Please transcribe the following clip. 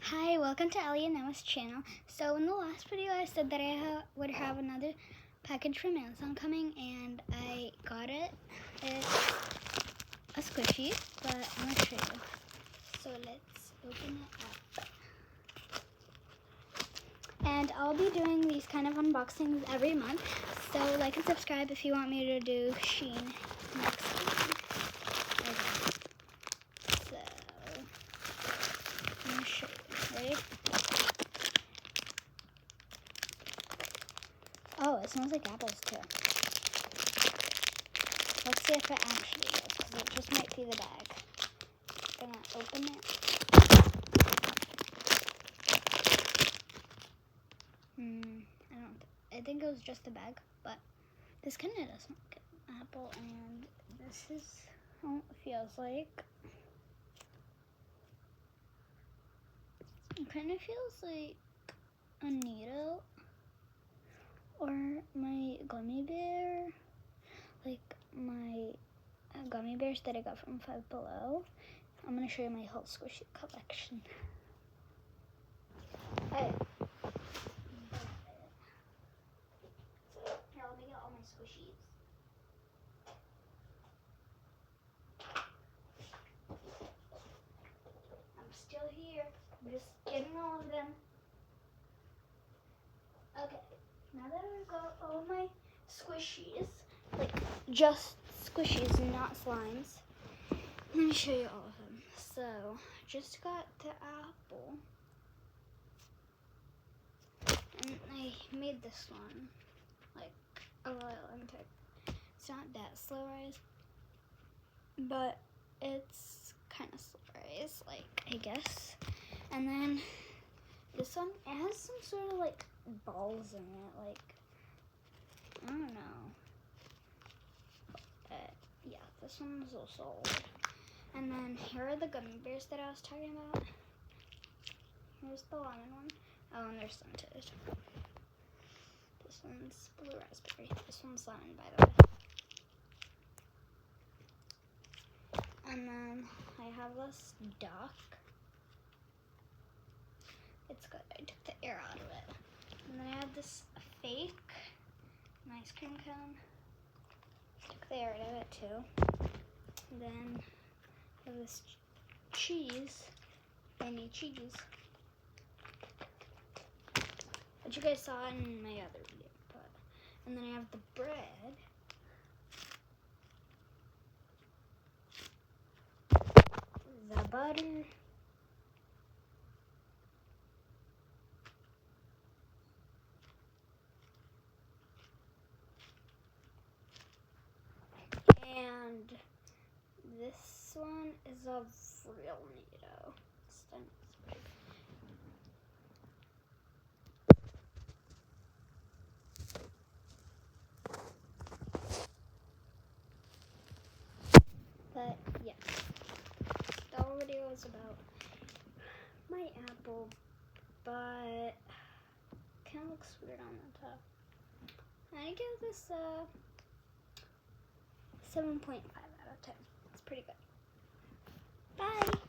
Hi, welcome to Ellie and Emma's channel. So in the last video I said that I would have another package from Amazon coming, and I got it. It's a squishy, but I'm going to show you. So let's open it up. And I'll be doing these kind of unboxings every month. So like and subscribe if you want me to do Shein next week. So I'm going to show you. Ready? Oh, it smells like apples too. Let's see if it actually does, because it just might be the bag. I'm gonna open it. I think it was just the bag, but this kind of does smell like an apple, and this is how it feels like. It kind of feels like a needle or my gummy bear, like my gummy bears that I got from Five Below. I'm going to show you my whole squishy collection. Here, let me get all my squishies. I'm still here. I'm just getting all of them. Okay, now that I've got all my squishies, like just squishies, not slimes, let me show you all of them. So, just got the apple, and I made this one like a little intake. It's not that slow rise, but it's kind of slow rise, like, I guess. And then this one, it has some sort of like balls in it, like, I don't know. Yeah, this one's also old. And then here are the gummy bears that I was talking about. Here's the lemon one. Oh, and they're scented. This one's blue raspberry. This one's lemon, by the way. And then I have this duck. It's good. I took the air out of it. And then I have this fake ice cream cone. Took the air out of it too. And then I have this cheese. Any cheese. Which you guys saw in my other video. And then I have the bread. The butter. And this one is a real neato. But yeah, the whole video is about my apple, but kind of looks weird on the top. I give this a 7.5 out of 10. It's pretty good. Bye!